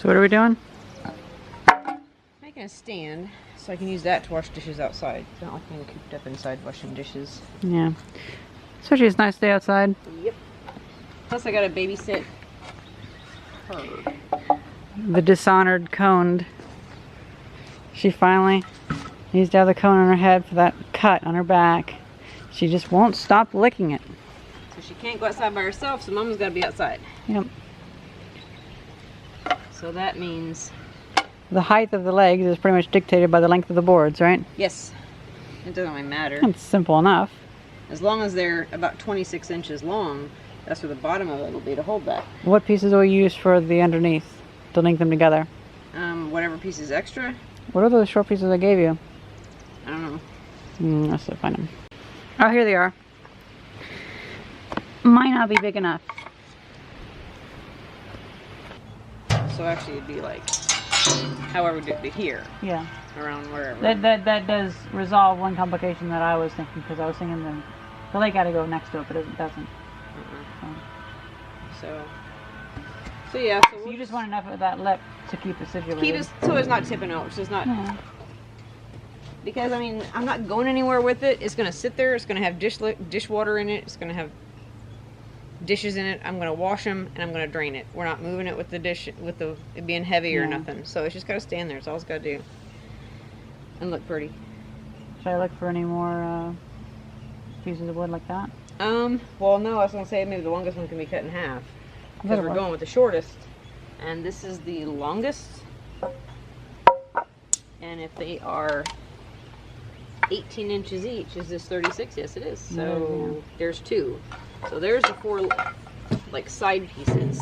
So what are we doing? Making a stand so I can use that to wash dishes outside. It's not like being cooped up inside washing dishes. Yeah. Especially it's nice to stay outside. Yep. Plus I gotta babysit her. The dishonored coned. She finally needs to have the cone on her head for that cut on her back. She just won't stop licking it. So she can't go outside by herself, so Mama's gotta be outside. Yep. So that means... The height of the legs is pretty much dictated by the length of the boards, right? Yes. It doesn't really matter. It's simple enough. As long as they're about 26 inches long, that's where the bottom of it will be to hold that. What pieces will you use for the underneath to link them together? Whatever piece is extra. What are those short pieces I gave you? I don't know. Let's see, find them. Oh, here they are. Might not be big enough. So actually it'd be like, however, to here. Yeah. Around wherever. That does resolve one complication that I was thinking, because I was thinking the leg got to go next to it, but it doesn't. So yeah. So you just want enough of that lip to keep it situated. Keep it so it's not tipping over. So it's not. Yeah. Because I mean, I'm not going anywhere with it. It's gonna sit there. It's gonna have dishwater in it. It's gonna have dishes in it. I'm gonna wash them and I'm gonna drain it. We're not moving it with the dish with it being heavy or nothing. So it's just gotta stand there. It's all it's gotta do. And look pretty. Should I look for any more pieces of wood like that? Well, no, I was gonna say maybe the longest one can be cut in half. Because we're going with the shortest. And this is the longest. And if they are 18 inches each, is this 36? Yes, it is. So there's two. So there's the four, like, side pieces.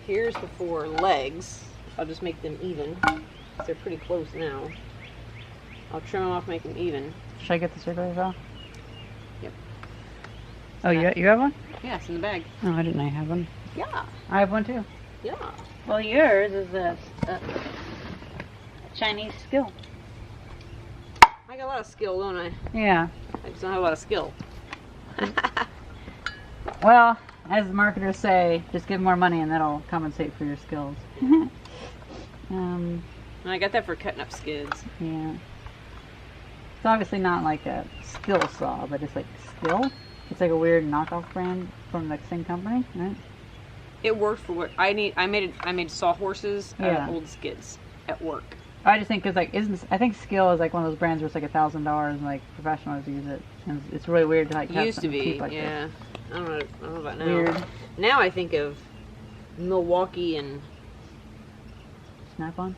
Here's the four legs. I'll just make them even. They're pretty close now. I'll trim them off, make them even. Should I get the circular saw? Yep. Oh, you have one? Yeah, it's in the bag. Oh, I didn't know you had one. Yeah. I have one too. Yeah. Well, yours is a Chinese skill. I got a lot of skill, don't I? Yeah. I just don't have a lot of skill. Well, as the marketers say, just give more money and that'll compensate for your skills. And I got that for cutting up skids. Yeah. It's obviously not like a skill saw, but it's like skill. It's like a weird knockoff brand from the same company, right? It worked for what I need. I made sawhorses out Yeah. of old skids at work. I just think because I think skill is like one of those brands where it's like $1,000 and like professionals use it, and it's really weird to like have Used to something be, cheap like yeah. this. I don't know about now. Weird. Now I think of Milwaukee and Snap-on.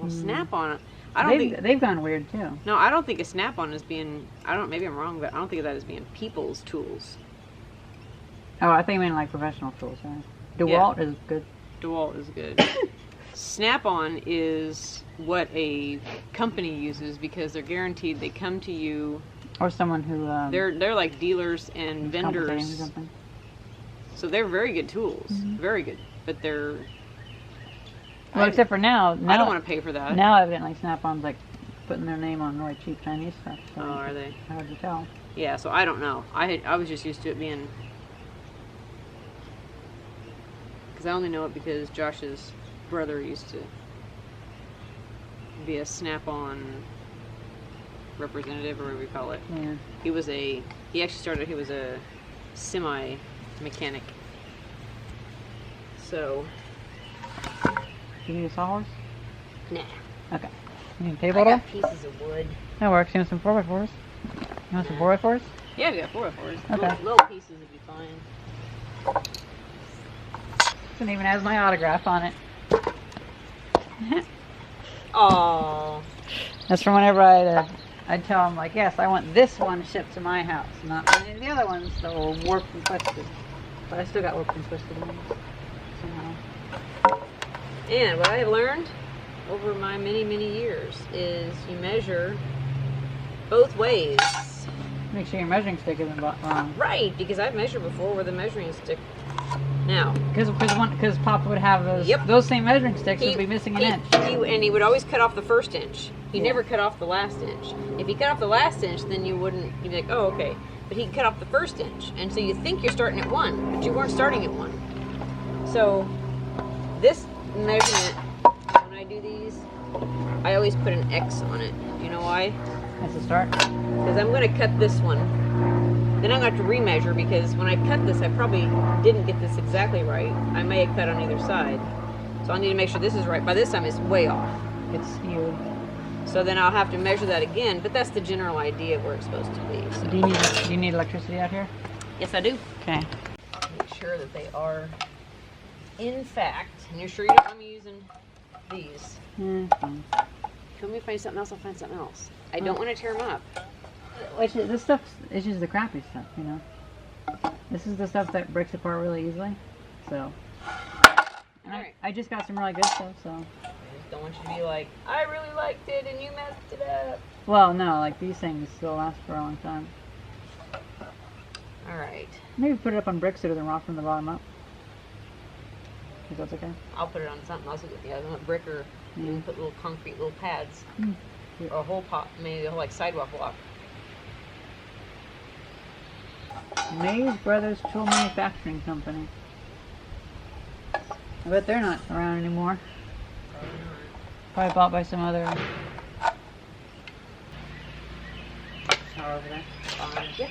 Snap-on. I don't think they've gone weird too. No, I don't think a Snap-on is being. Maybe I'm wrong, but I don't think of that as being people's tools. Oh, I think I mean like professional tools, right? DeWalt is good. DeWalt is good. Snap-on is what a company uses because they're guaranteed. They come to you. Or someone who They're like dealers and vendors. Or something. So they're very good tools, very good. But they're. Well, except for now. I don't want to pay for that. Now, evidently, Snap-on's like putting their name on really cheap Chinese stuff. So Oh, are they? hard to tell. Yeah. So I don't know. I was just used to it being. Because I only know it because Josh's brother used to be a Snap-on representative, or whatever we call it. Yeah. He actually started. He was a semi mechanic. So. Do you need a sawhorse? Nah. Okay. You need a table I at all? got pieces of wood. That works. You want some 4x4s? You want some 4x4s? Yeah, we got 4x4s. Okay. Little pieces would be fine. It even has my autograph on it. Oh. That's from whenever I'd tell them, like, yes, I want this one shipped to my house, not any of the other ones that were warped and twisted. But I still got warped and twisted ones. Somehow. And what I have learned over my many, many years is you measure both ways. Make sure your measuring stick isn't wrong. Right, because I've measured before with a measuring stick. Now, Because Papa would have those same measuring sticks would be missing an inch. And he would always cut off the first inch. He never cut off the last inch. If he cut off the last inch, then you'd be like, oh, okay. But he cut off the first inch. And so you think you're starting at 1, but you weren't starting at 1. So this measurement, when I do these, I always put an X on it. You know why? That's a start. Because I'm going to cut this one. Then I'm going to have to remeasure, because when I cut this, I probably didn't get this exactly right. I may have cut on either side. So I need to make sure this is right. By this time, it's way off. It's skewed. So then I'll have to measure that again, but that's the general idea of where it's supposed to be. So. Do you need electricity out here? Yes, I do. Okay. Make sure that they are, in fact, and you're sure you don't want me using these. Fine. If you want me to find something else, I'll find something else. I don't want to tear them up. Which this stuff is just the crappy stuff, you know. This is the stuff that breaks apart really easily. So. Alright. I just got some really good stuff, so. I just don't want you to be like, I really liked it and you messed it up. Well, no, like these things still last for a long time. Alright. Maybe put it up on bricks so it doesn't rot from the bottom up. If that's okay. I'll put it on something else. Yeah, I want brick, or you can put little concrete little pads. Or a whole pot, maybe a whole like sidewalk block. Mays Brothers Tool Manufacturing Company. I bet they're not around anymore. Probably bought by some other. Power over there. Yeah.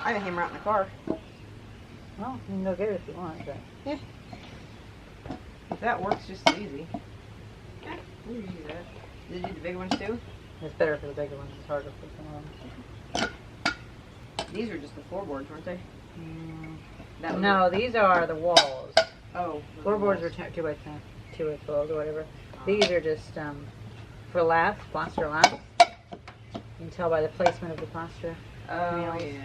I have a hammer out in the car. Well, you can go get it if you want. But. Yeah. If that works just as easy. Yeah, we can use that. Did you do the big ones too? It's better for the bigger ones. It's harder for some of them. These are just the floorboards, weren't they? That was No, these are the walls. Oh. Floorboards are 2 by 10, 2 by 12 or whatever. These are just for laths, plaster laths. You can tell by the placement of the plaster. Oh, nails. yeah.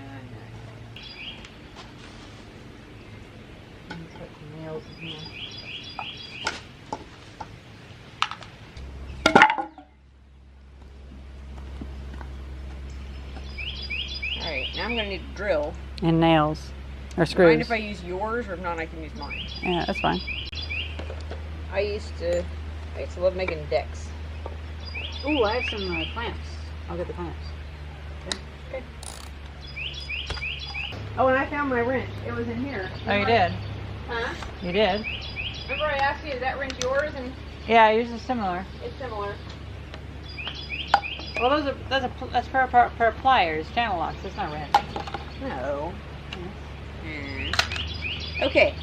These got some nails in here. Alright, now I'm going to need a drill. And nails. Or Mind screws. if I use yours, or if not, I can use mine. Yeah, that's fine. I used to love making decks. Ooh, I have some clamps. I'll get the clamps. Okay. Oh, and I found my wrench. It was in here. Oh, you did? Huh? You did? Remember I asked you, is that wrench yours? And Yeah, yours is similar. it's similar. Well, that's for a pair of pliers, channel locks. That's not wrench. No. Okay,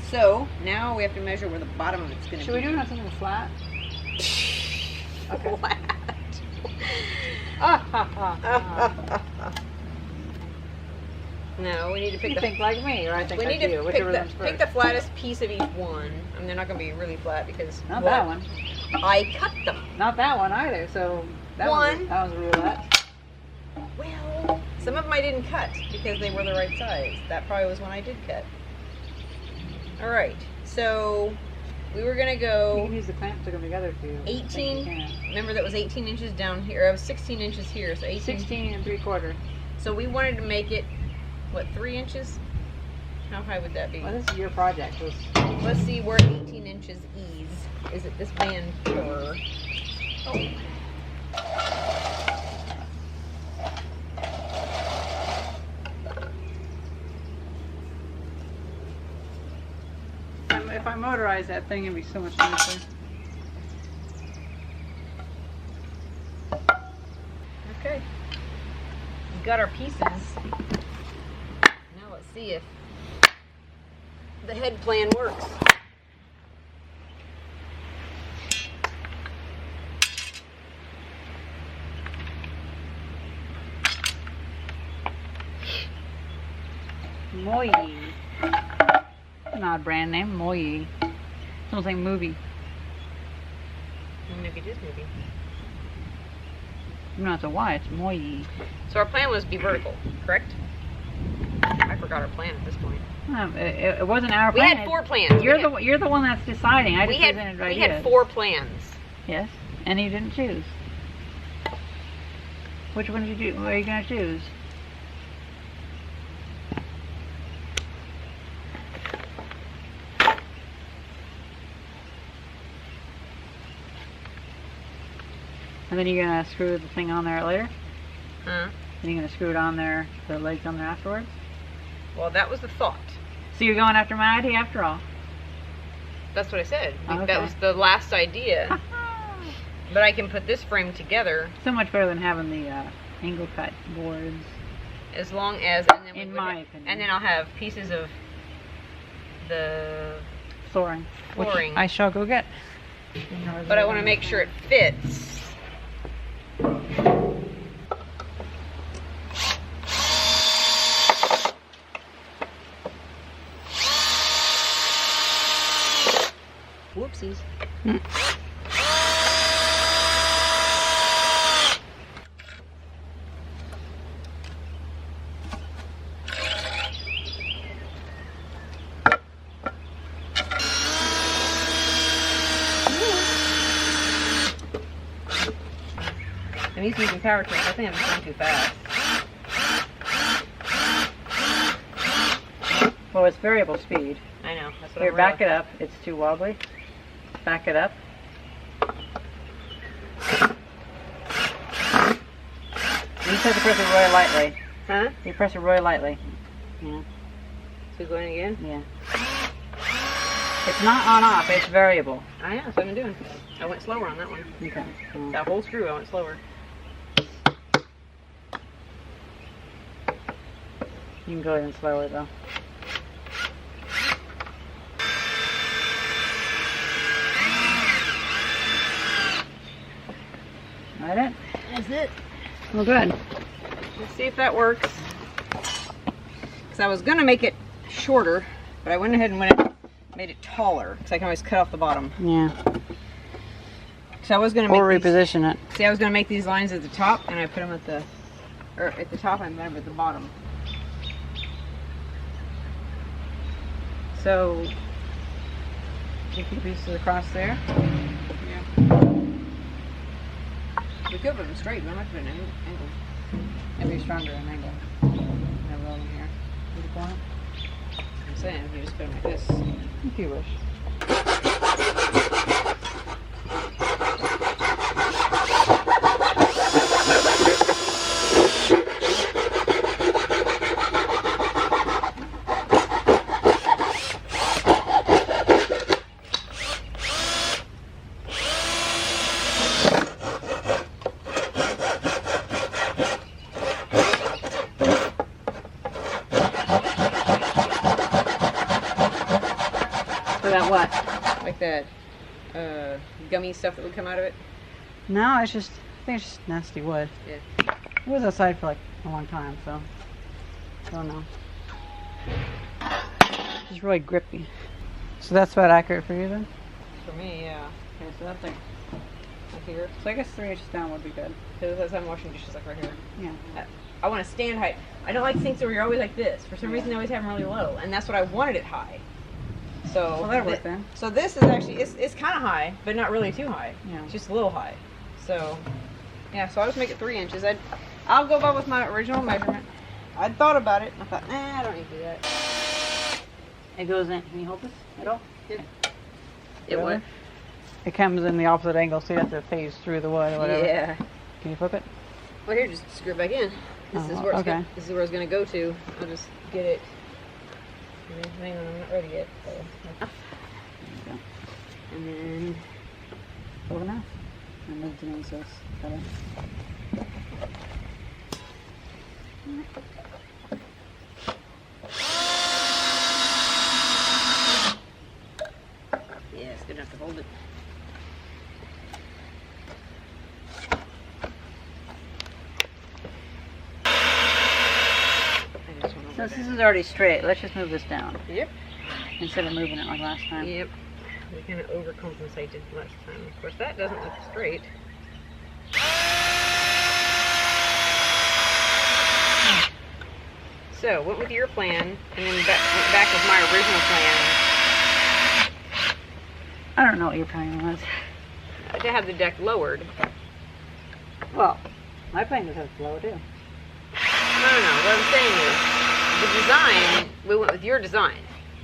so now we have to measure where the bottom of it's going to be. Should we do it on something flat? Okay. Flat. No, we need to pick You the. think like me, or I think We like need you. to Whichever one's pick first. the flattest piece of each one. I mean, they're not going to be really flat because. Not that one. I cut them. Not that one either. So that One. that was a roulette. Well, some of them I didn't cut because they were the right size. That probably was one I did cut. All right, so we were gonna You go can use the clamps to come together too. 18. Remember that was 18 inches down here. It was 16 inches here, so 18. 16 3/4. So we wanted to make it, what, 3 inches? How high would that be? Well, this is your project. Let's see where 18 inches is it this band for? Oh. If I motorize that thing, it'd be so much nicer. Okay. We've got our pieces. Now let's see if the head plan works. Moyi. An odd brand name, Moyi. Sounds like movie. Maybe it is movie. You don't have to why, it's Moyi. So our plan was to be vertical, correct? I forgot our plan at this point. It wasn't our We plan. had 4 plans. You're the one that's deciding. I we just presented had ideas. 4 plans. Yes, and you didn't choose. Which one did you do? What are you gonna choose? And then you're gonna screw the thing on there later? Huh? Then you're gonna screw it on there, the legs on there afterwards? Well, that was the thought. So you're going after my idea after all? That's what I said. Okay. That was the last idea. But I can put this frame together So much better than having the angle cut boards. as long as, and then In my opinion. and then I'll have pieces of the Flooring. Flooring. Which I shall go get. but I want to make sure it fits. Whoopsies. I'm using power tools. I think I'm just going too fast. Well, it's variable speed. I know. That's what Here, I'm back it up. It's too wobbly. Back it up. You just have to press it really lightly. Huh? You press it really lightly. Yeah. So going again? Yeah. It's not on off. It's variable. I know. That's what I'm doing. I went slower on that one. Okay. That whole screw, I went slower. You can go even slower though. That it? That's it. Well, good. Let's see if that works. Because I was going to make it shorter, but I went ahead and made it taller. Because I can always cut off the bottom. Yeah. So I was going to make Or these, reposition it. see, I was going to make these lines at the top, and I put them at the top and then at the bottom. So, you keep pieces across there. Yeah. We could put them straight, but I'm not putting an angle. It'd be stronger at an angle. Have it over here. Would you want it? I'm saying, if you just put them like this. If you wish. So that what? Like that gummy stuff that would come out of it. No, it's just, I think it's just nasty wood. Yeah. It was outside for like a long time, so I don't know. It's just really grippy. So that's about accurate for you then? For me, yeah. Okay, so that's like, Like here. so I guess 3 inches down would be good. Because as I'm washing dishes, like right here. Yeah. I want to stand height. I don't like sinks where you're always like this. For some reason, I always have them really low, and that's what I wanted it high. So Well, that'll work then. So this is actually it's kind of high, but not really too high. Yeah. It's just a little high. So yeah, so I'll just make it 3 inches. I'll go by with my original measurement. I'd thought about it, and I thought, nah, I don't need to do that. It goes in. Can you hold this at all? It Really? would. It comes in the opposite angle, so you have to phase through the wood or whatever. Yeah. Can you flip it? Well, here, just screw it back in. This is Oh, where it's okay. this is where it's gonna go to. I'll just get it. Hang on, I'm not ready yet. So. There you go. And then Over now. And then doing so it's better. yeah, it's good enough to hold it. I just went over Since there. this is already straight, let's just move this down Yep. instead of moving it like last time. Yep. We kind of overcompensated last time. Of course, that doesn't look straight. So, went with your plan, and then went back with my original plan I don't know what your plan was. to have the deck lowered. Well, My plane does have flow too. No. What I'm saying is, the design, we went with your design.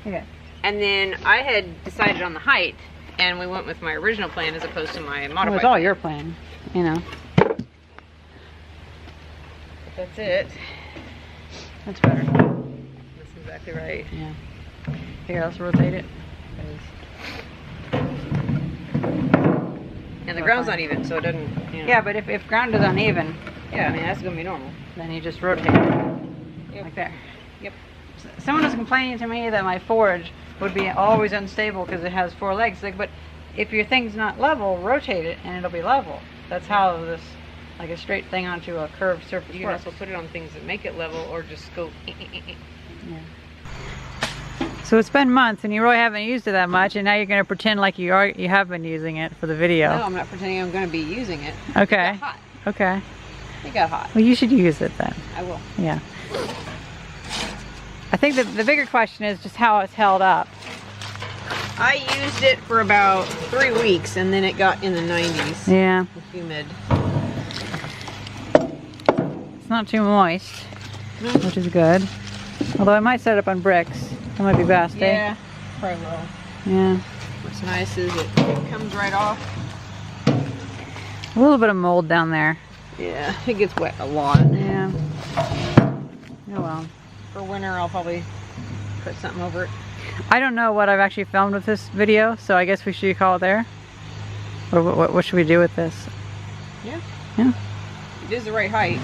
Okay. And then I had decided on the height, and we went with my original plan as opposed to my Well, modified it's all plan. your plan, you know. That's it. That's better. That's exactly right. Yeah. Here, let's rotate it. And the ground's not even, so it doesn't, you know. Yeah, but if ground is uneven, Yeah, I mean, that's going to be normal. then you just rotate it. Yep. Like there. Yep. Someone was complaining to me that my forge would be always unstable because it has 4 legs. Like, but if your thing's not level, rotate it and it'll be level. That's how this, like a straight thing onto a curved surface You can works. also put it on things that make it level, or just go. Yeah. So it's been months and you really haven't used it that much, and now you're going to pretend like you have been using it for the video. No, I'm not pretending I'm going to be using it. Okay. It got hot. Okay. It got hot. Well, you should use it then. I will. Yeah. I think the bigger question is just how it's held up. I used it for about 3 weeks, and then it got in the 90s. Yeah. Humid. It's not too moist, which is good. Although I might set it up on bricks. That might be best, Yeah, probably will. Yeah. What's nice is it comes right off. A little bit of mold down there. Yeah, it gets wet a lot. Yeah. Oh well. For winter, I'll probably put something over it. I don't know what I've actually filmed with this video, so I guess we should call it there. Or what should we do with this? Yeah. Yeah. It is the right height,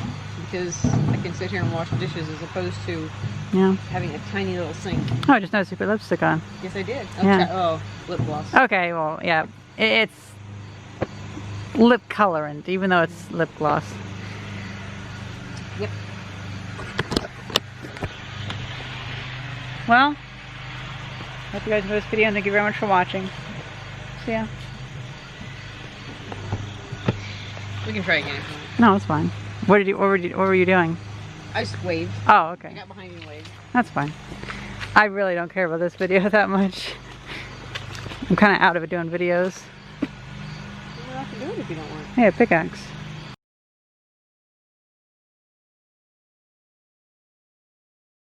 because I can sit here and wash dishes as opposed to Yeah. having a tiny little sink. Oh, I just noticed you put lipstick on. Yes, I did. Yeah. Lip gloss. Okay, well, yeah. It's lip colorant, even though it's lip gloss. Yep. Well, hope you guys enjoyed this video, and thank you very much for watching. See ya. We can try again if you want. No, it's fine. What were you doing? I just waved. Oh, I okay. got behind you and waved. That's fine. I really don't care about this video that much. I'm kind of out of it doing videos. You don't have to do it if you don't want. Hey, a pickaxe.